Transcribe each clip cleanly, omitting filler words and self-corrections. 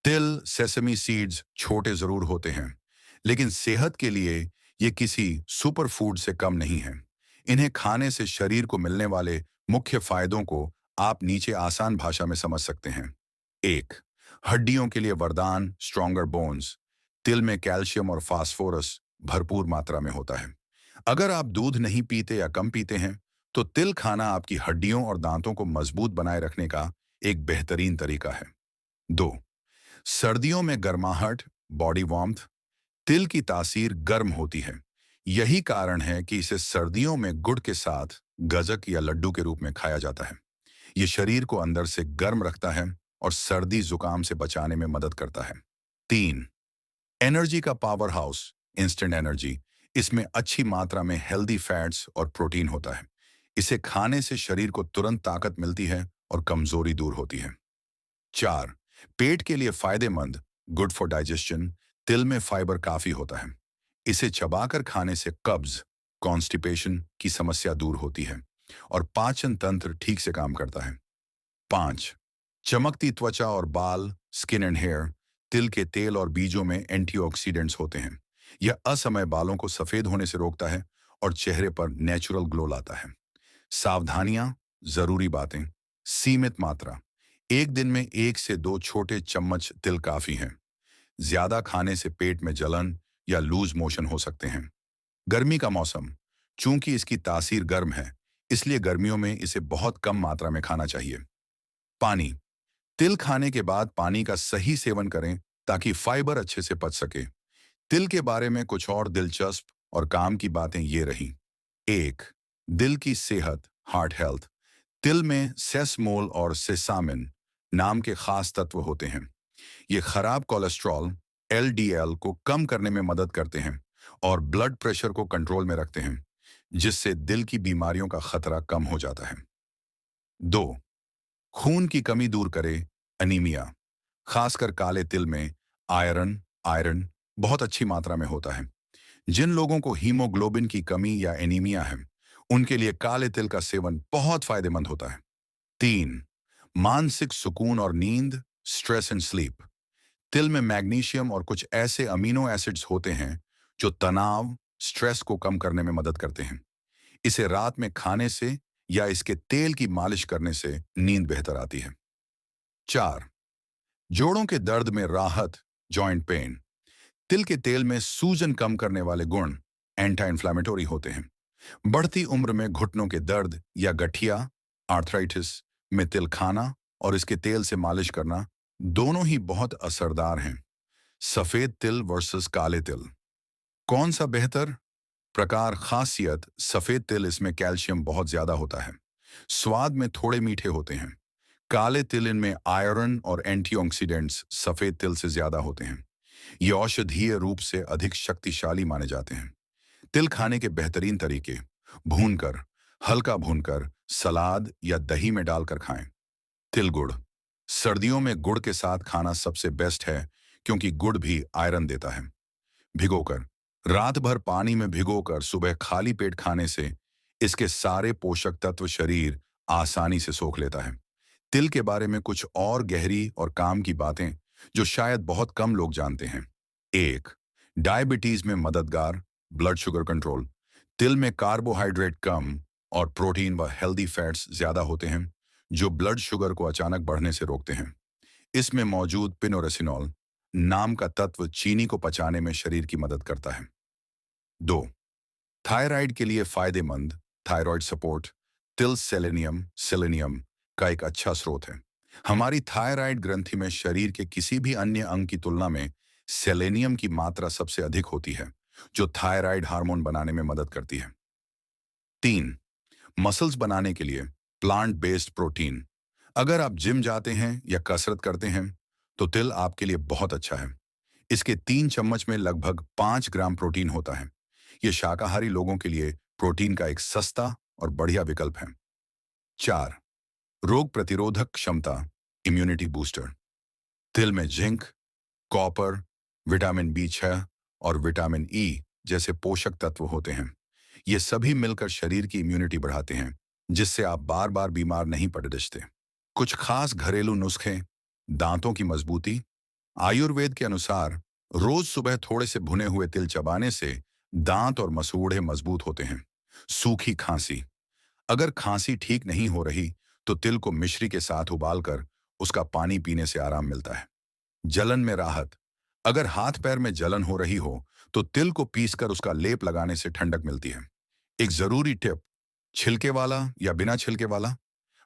तिल, sesame seeds छोटे जरूर होते हैं, लेकिन सेहत के लिए ये किसी सुपर फूड से कम नहीं है। इन्हें खाने से शरीर को मिलने वाले मुख्य फायदों को आप नीचे आसान भाषा में समझ सकते हैं। एक, हड्डियों के लिए वरदान, स्ट्रॉन्गर बोन्स। तिल में कैल्शियम और फास्फोरस भरपूर मात्रा में होता है। अगर आप दूध नहीं पीते या कम पीते हैं, तो तिल खाना आपकी हड्डियों और दांतों को मजबूत बनाए रखने का एक बेहतरीन तरीका है। दो, सर्दियों में गर्माहट, बॉडी वार्मथ। तिल की तासीर गर्म होती है। यही कारण है कि इसे सर्दियों में गुड़ के साथ गजक या लड्डू के रूप में खाया जाता है। ये शरीर को अंदर से गर्म रखता है और सर्दी जुकाम से बचाने में मदद करता है। तीन, एनर्जी का पावर हाउस, इंस्टेंट एनर्जी। इसमें अच्छी मात्रा में हेल्दी फैट्स और प्रोटीन होता है। इसे खाने से शरीर को तुरंत ताकत मिलती है और कमजोरी दूर होती है। चार, पेट के लिए फायदेमंद, गुड फॉर डाइजेशन। तिल में फाइबर काफी होता है। इसे चबाकर खाने से कब्ज, कॉन्स्टिपेशन की समस्या दूर होती है और पाचन तंत्र ठीक से काम करता है। पांच, चमकती त्वचा और बाल, स्किन एंड हेयर। तिल के तेल और बीजों में एंटीऑक्सीडेंट्स होते हैं। यह असमय बालों को सफेद होने से रोकता है और चेहरे पर नेचुरल ग्लो लाता है। सावधानियां, जरूरी बातें। सीमित मात्रा, एक दिन में 1 से 2 छोटे चम्मच तिल काफी हैं। ज्यादा खाने से पेट में जलन या लूज मोशन हो सकते हैं। गर्मी का मौसम, चूंकि इसकी तासीर गर्म है, इसलिए गर्मियों में इसे बहुत कम मात्रा में खाना चाहिए। पानी, तिल खाने के बाद पानी का सही सेवन करें ताकि फाइबर अच्छे से पच सके। तिल के बारे में कुछ और दिलचस्प और काम की बातें ये रहीं। एक, दिल की सेहत, हार्ट हेल्थ। तिल में सेसमोल और सेसामिन नाम के खास तत्व होते हैं। ये खराब कोलेस्ट्रॉल, एलडीएल को कम करने में मदद करते हैं और ब्लड प्रेशर को कंट्रोल में रखते हैं, जिससे दिल की बीमारियों का खतरा कम हो जाता है। दो, खून की कमी दूर करे, अनीमिया। खासकर काले तिल में आयरन आयरन बहुत अच्छी मात्रा में होता है। जिन लोगों को हीमोग्लोबिन की कमी या एनीमिया है, उनके लिए काले तिल का सेवन बहुत फायदेमंद होता है। तीन, मानसिक सुकून और नींद, स्ट्रेस एंड स्लीप। तिल में मैग्नीशियम और कुछ ऐसे अमीनो एसिड्स होते हैं जो तनाव, स्ट्रेस को कम करने में मदद करते हैं। इसे रात में खाने से या इसके तेल की मालिश करने से नींद बेहतर आती है। चार, जोड़ों के दर्द में राहत, जॉइंट पेन। तिल के तेल में सूजन कम करने वाले गुण एंटी इंफ्लेमेटरी होते हैं। बढ़ती उम्र में घुटनों के दर्द या गठिया, आर्थराइटिस में तिल खाना और इसके तेल से मालिश करना दोनों ही बहुत असरदार हैं। सफेद तिल वर्सेस काले तिल, कौन सा बेहतर? प्रकार, खासियत, सफेद तिल, इसमें कैल्शियम बहुत ज्यादा होता है। स्वाद में थोड़े मीठे होते हैं। काले तिल, इनमें आयरन और एंटीऑक्सीडेंट्स सफेद तिल से ज्यादा होते हैं। ये औषधीय रूप से अधिक शक्तिशाली माने जाते हैं। तिल खाने के बेहतरीन तरीके: भूनकर, हल्का भूनकर, सलाद या दही में डालकर खाएं। तिल गुड़, सर्दियों में गुड़ के साथ खाना सबसे बेस्ट है, क्योंकि गुड़ भी आयरन देता है। भिगोकर, रात भर पानी में भिगोकर सुबह खाली पेट खाने से इसके सारे पोषक तत्व शरीर आसानी से सोख लेता है। तिल के बारे में कुछ और गहरी और काम की बातें जो शायद बहुत कम लोग जानते हैं। एक, डायबिटीज में मददगार, ब्लड शुगर कंट्रोल। तिल में कार्बोहाइड्रेट कम और प्रोटीन व हेल्दी फैट्स ज्यादा होते हैं, जो ब्लड शुगर को अचानक बढ़ने से रोकते हैं। इसमें मौजूद पिनोरेसिनॉल नाम का तत्व चीनी को पचाने में शरीर की मदद करता है। दो, थायराइड के लिए फायदेमंद, थायराइड सपोर्ट। तिल सेलेनियम सेलेनियम का एक अच्छा स्रोत है। हमारी थायराइड ग्रंथि में शरीर के किसी भी अन्य अंग की तुलना में सेलेनियम की मात्रा सबसे अधिक होती है, जो थायराइड हार्मोन बनाने में मदद करती है। तीन, मसल्स बनाने के लिए प्लांट बेस्ड प्रोटीन। अगर आप जिम जाते हैं या कसरत करते हैं, तो तिल आपके लिए बहुत अच्छा है। इसके 3 चम्मच में लगभग 5 ग्राम प्रोटीन होता है। यह शाकाहारी लोगों के लिए प्रोटीन का एक सस्ता और बढ़िया विकल्प है। चार, रोग प्रतिरोधक क्षमता, इम्यूनिटी बूस्टर। तिल में जिंक, कॉपर, विटामिन B6 और विटामिन ई जैसे पोषक तत्व होते हैं। ये सभी मिलकर शरीर की इम्यूनिटी बढ़ाते हैं, जिससे आप बार बार बीमार नहीं पड़ रिश्ते। कुछ खास घरेलू नुस्खे: दांतों की मजबूती, आयुर्वेद के अनुसार रोज सुबह थोड़े से भुने हुए तिल चबाने से दांत और मसूड़े मजबूत होते हैं। सूखी खांसी, अगर खांसी ठीक नहीं हो रही तो तिल को मिश्री के साथ उबालकर उसका पानी पीने से आराम मिलता है। जलन में राहत, अगर हाथ पैर में जलन हो रही हो तो तिल को पीसकर उसका लेप लगाने से ठंडक मिलती है। एक जरूरी टिप, छिलके वाला या बिना छिलके वाला।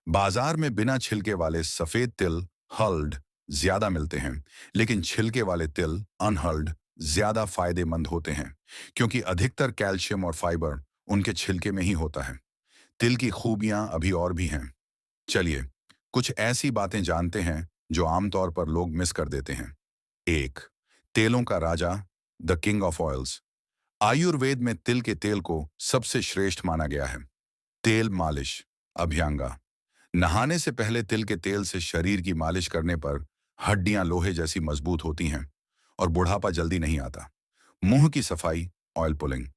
बाजार में बिना छिलके वाले सफेद तिल हल्ड ज्यादा मिलते हैं, लेकिन छिलके वाले तिल अनहल्ड ज्यादा फायदेमंद होते हैं, क्योंकि अधिकतर कैल्शियम और फाइबर उनके छिलके में ही होता है। तिल की खूबियां अभी और भी हैं। चलिए कुछ ऐसी बातें जानते हैं जो आमतौर पर लोग मिस कर देते हैं। एक, तेलों का राजा, the king of oils. Ayurveda में तिल के तेल को सबसे श्रेष्ठ माना गया है। तेल मालिश, अभ्यंगा। नहाने से पहले तिल के तेल से शरीर की मालिश करने पर हड्डियां लोहे जैसी मजबूत होती हैं और बुढ़ापा जल्दी नहीं आता। मुंह की सफाई, ऑयल पुलिंग।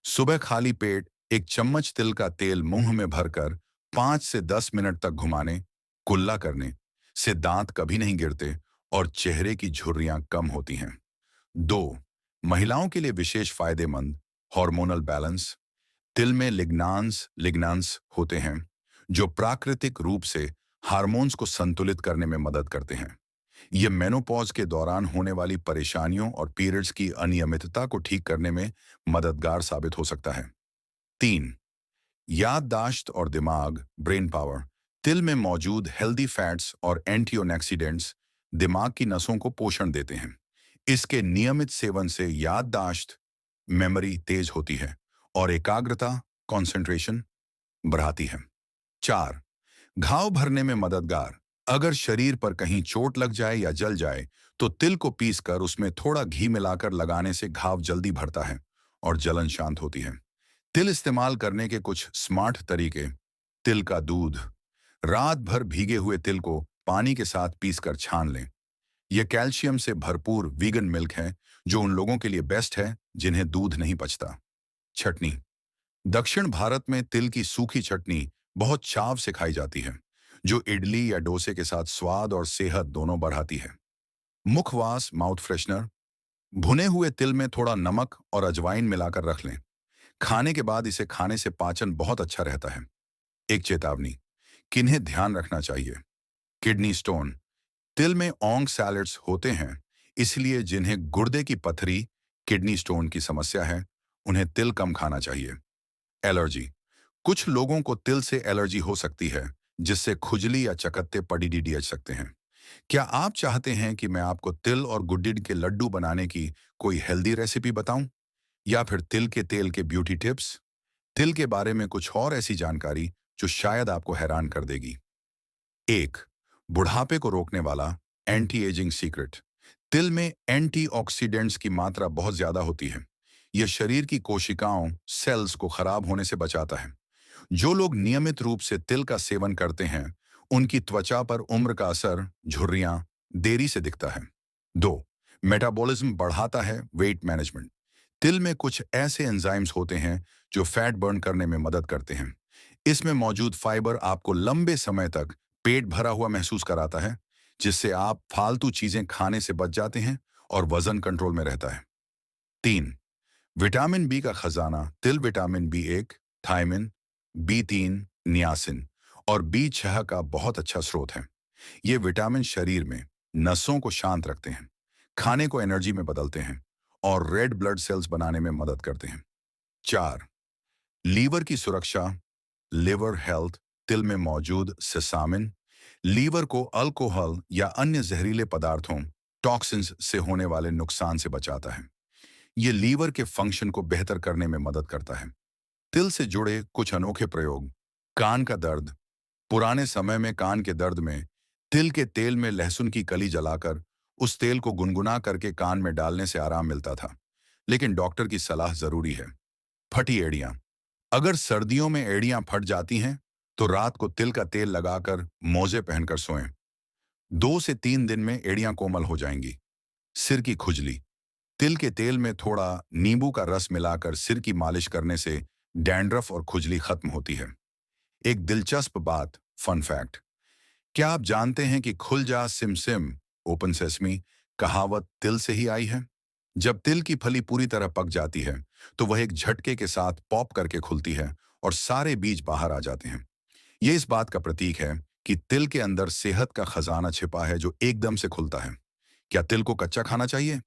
सुबह खाली पेट एक चम्मच तिल का तेल मुंह में भरकर 5 से 10 मिनट तक घुमाने, कुल्ला करने से दांत कभी नहीं गिरते और चेहरे की झुर्रियां कम होती हैं। 2, महिलाओं के लिए विशेष फायदेमंद, हार्मोनल बैलेंस। तिल में लिग्नांस होते हैं जो प्राकृतिक रूप से हार्मोन्स को संतुलित करने में मदद करते हैं। ये मेनोपॉज के दौरान होने वाली परेशानियों और पीरियड्स की अनियमितता को ठीक करने में मददगार साबित हो सकता है। 3, याददाश्त और दिमाग, ब्रेन पावर। तिल में मौजूद हेल्दी फैट्स और एंटीऑक्सीडेंट्स दिमाग की नसों को पोषण देते हैं। इसके नियमित सेवन से याददाश्त, मेमोरी तेज होती है और एकाग्रता, कंसंट्रेशन बढ़ाती है। 4, घाव भरने में मददगार। अगर शरीर पर कहीं चोट लग जाए या जल जाए तो तिल को पीसकर उसमें थोड़ा घी मिलाकर लगाने से घाव जल्दी भरता है और जलन शांत होती है। तिल इस्तेमाल करने के कुछ स्मार्ट तरीके। तिल का दूध, रात भर भीगे हुए तिल को पानी के साथ पीसकर छान लें। यह कैल्शियम से भरपूर वीगन मिल्क है जो उन लोगों के लिए बेस्ट है जिन्हें दूध नहीं पचता। चटनी, दक्षिण भारत में तिल की सूखी चटनी बहुत चाव से खाई जाती है, जो इडली या डोसे के साथ स्वाद और सेहत दोनों बढ़ाती है। मुखवास, माउथ फ्रेशनर। भुने हुए तिल में थोड़ा नमक और अजवाइन मिलाकर रख लें। खाने के बाद इसे खाने से पाचन बहुत अच्छा रहता है। एक चेतावनी, किन्हें ध्यान रखना चाहिए। किडनी स्टोन, तिल में ऑंग सैलेड्स होते हैं, इसलिए जिन्हें गुर्दे की पथरी, किडनी स्टोन की समस्या है, उन्हें तिल कम खाना चाहिए। एलर्जी, कुछ लोगों को तिल से एलर्जी हो सकती है, जिससे खुजली या चकत्ते पड़ी सकते हैं। क्या आप चाहते हैं कि मैं आपको तिल और गुड़िड के लड्डू बनाने की कोई हेल्दी रेसिपी बताऊं, या फिर तिल के तेल के ब्यूटी टिप्स? तिल के बारे में कुछ और ऐसी जानकारी जो शायद आपको हैरान कर देगी। 1, बुढ़ापे को रोकने वाला, एंटी एजिंग सीक्रेट। तिल में एंटीऑक्सीडेंट्स की मात्रा बहुत ज्यादा होती है। यह शरीर की कोशिकाओं, सेल्स को खराब होने से बचाता है। जो लोग नियमित रूप से तिल का सेवन करते हैं उनकी त्वचा पर उम्र का असर, झुर्रियां देरी से दिखता है। 2, मेटाबॉलिज्म बढ़ाता है, वेट मैनेजमेंट। तिल में कुछ ऐसे एंजाइम्स होते हैं जो फैट बर्न करने में मदद करते हैं। इसमें मौजूद फाइबर आपको लंबे समय तक पेट भरा हुआ महसूस कराता है, जिससे आप फालतू चीजें खाने से बच जाते हैं और वजन कंट्रोल में रहता है। 3, विटामिन बी का खजाना। तिल विटामिन बी 1, थायमिन, बी3, नियासिन और बी6 का बहुत अच्छा स्रोत है। ये विटामिन शरीर में नसों को शांत रखते हैं, खाने को एनर्जी में बदलते हैं और रेड ब्लड सेल्स बनाने में मदद करते हैं। 4, लीवर की सुरक्षा, लिवर हेल्थ। तिल में मौजूद सेसामिन लीवर को अल्कोहल या अन्य जहरीले पदार्थों, टॉक्सिन्स से होने वाले नुकसान से बचाता है। ये लीवर के फंक्शन को बेहतर करने में मदद करता है। तिल से जुड़े कुछ अनोखे प्रयोग। कान का दर्द, पुराने समय में कान के दर्द में तिल के तेल में लहसुन की कली जलाकर उस तेल को गुनगुना करके कान में डालने से आराम मिलता था, लेकिन डॉक्टर की सलाह जरूरी है। फटी एड़ियां, अगर सर्दियों में एड़ियां फट जाती हैं तो रात को तिल का तेल लगाकर मोजे पहनकर सोएं। 2 से 3 दिन में एड़ियां कोमल हो जाएंगी। सिर की खुजली, तिल के तेल में थोड़ा नींबू का रस मिलाकर सिर की मालिश करने से डैंड्रफ और खुजली खत्म होती है। एक दिलचस्प बात, फन फैक्ट, क्या आप जानते हैं कि खुल जा सिम सिम, ओपन सेसमी कहावत तिल से ही आई है। जब तिल की फली पूरी तरह पक जाती है, तो वह एक झटके के साथ पॉप करके खुलती है और सारे बीज बाहर आ जाते हैं। ये इस बात का प्रतीक है कि तिल के अंदर सेहत का खजाना छिपा है जो एकदम से खुलता है। क्या तिल को कच्चा खाना चाहिए?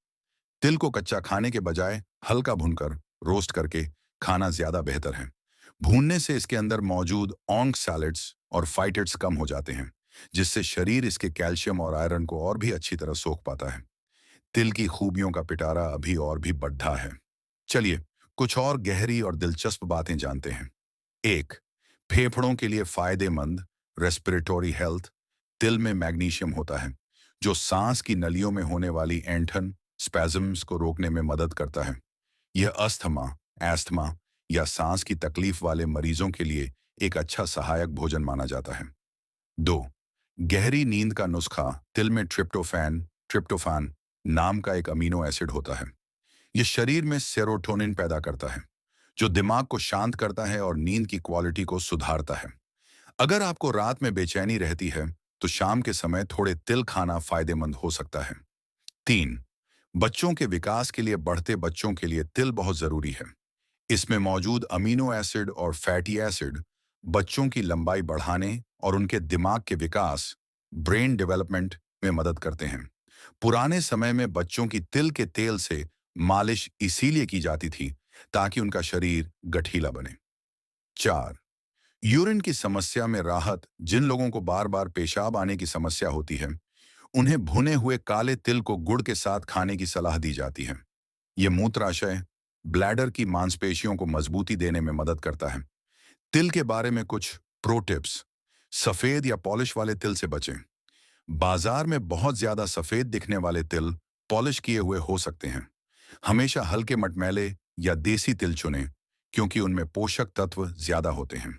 तिल को कच्चा खाने के बजाय हल्का भूनकर, रोस्ट करके खाना ज्यादा बेहतर है। भूनने से इसके अंदर मौजूद ऑन्क सैलिड्स और फाइटेट्स कम हो जाते हैं, जिससे शरीर इसके कैल्शियम और आयरन को और भी अच्छी तरह सोख पाता है। तिल की खूबियों का पिटारा अभी और भी बढ़ा है। चलिए, कुछ और गहरी और दिलचस्प बातें जानते हैं। एक, फेफड़ों के लिए फायदेमंद रेस्पिरेटरी हेल्थ। तिल में मैग्नीशियम होता है, जो सांस की नलियों में होने वाली ऐंठन स्पैज़म्स को रोकने में मदद करता है। यह अस्थमा, एस्थमा या सांस की तकलीफ वाले मरीजों के लिए एक अच्छा सहायक भोजन माना जाता है। दो, गहरी नींद का नुस्खा। तिल में ट्रिप्टोफैन नाम का एक अमीनो एसिड होता है। यह शरीर में सेरोटोनिन पैदा करता है, जो दिमाग को शांत करता है और नींद की क्वालिटी को सुधारता है। अगर आपको रात में बेचैनी रहती है, तो शाम के समय थोड़े तिल खाना फायदेमंद हो सकता है। तीन, बच्चों के विकास के लिए बढ़ते बच्चों के लिए तिल बहुत जरूरी है। इसमें मौजूद अमीनो एसिड और फैटी एसिड बच्चों की लंबाई बढ़ाने और उनके दिमाग के विकास, ब्रेन डेवलपमेंट में मदद करते हैं। पुराने समय में बच्चों की तिल के तेल से मालिश इसीलिए की जाती थी ताकि उनका शरीर गठीला बने। चार, यूरिन की समस्या में राहत। जिन लोगों को बार बार पेशाब आने की समस्या होती है, उन्हें भुने हुए काले तिल को गुड़ के साथ खाने की सलाह दी जाती है। यह मूत्राशय, ब्लैडर की मांसपेशियों को मजबूती देने में मदद करता है। तिल के बारे में कुछ प्रो टिप्स। सफेद या पॉलिश वाले तिल से बचें। बाजार में बहुत ज्यादा सफेद दिखने वाले तिल पॉलिश किए हुए हो सकते हैं। हमेशा हल्के मटमैले या देसी तिल चुनें, क्योंकि उनमें पोषक तत्व ज्यादा होते हैं।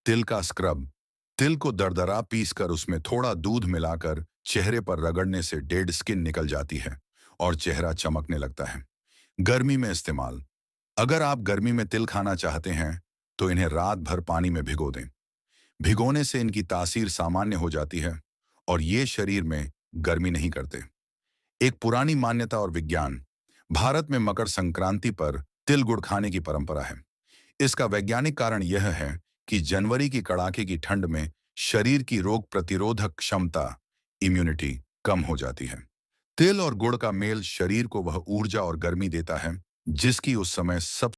तिल का स्क्रब। तिल को दरदरा पीसकर उसमें थोड़ा दूध मिलाकर चेहरे पर रगड़ने से डेड स्किन निकल जाती है और चेहरा चमकने लगता है। गर्मी में इस्तेमाल। अगर आप गर्मी में तिल खाना चाहते हैं, तो इन्हें रात भर पानी में भिगो दें। भिगोने से इनकी तासीर सामान्य हो जाती है और ये शरीर में गर्मी नहीं करते। एक पुरानी मान्यता और विज्ञान। भारत में मकर संक्रांति पर तिल गुड़ खाने की परंपरा है। इसका वैज्ञानिक कारण यह है कि जनवरी की कड़ाके की ठंड में शरीर की रोग प्रतिरोधक क्षमता, इम्यूनिटी, कम हो जाती है। तिल और गुड़ का मेल शरीर को वह ऊर्जा और गर्मी देता है जिसकी उस समय सब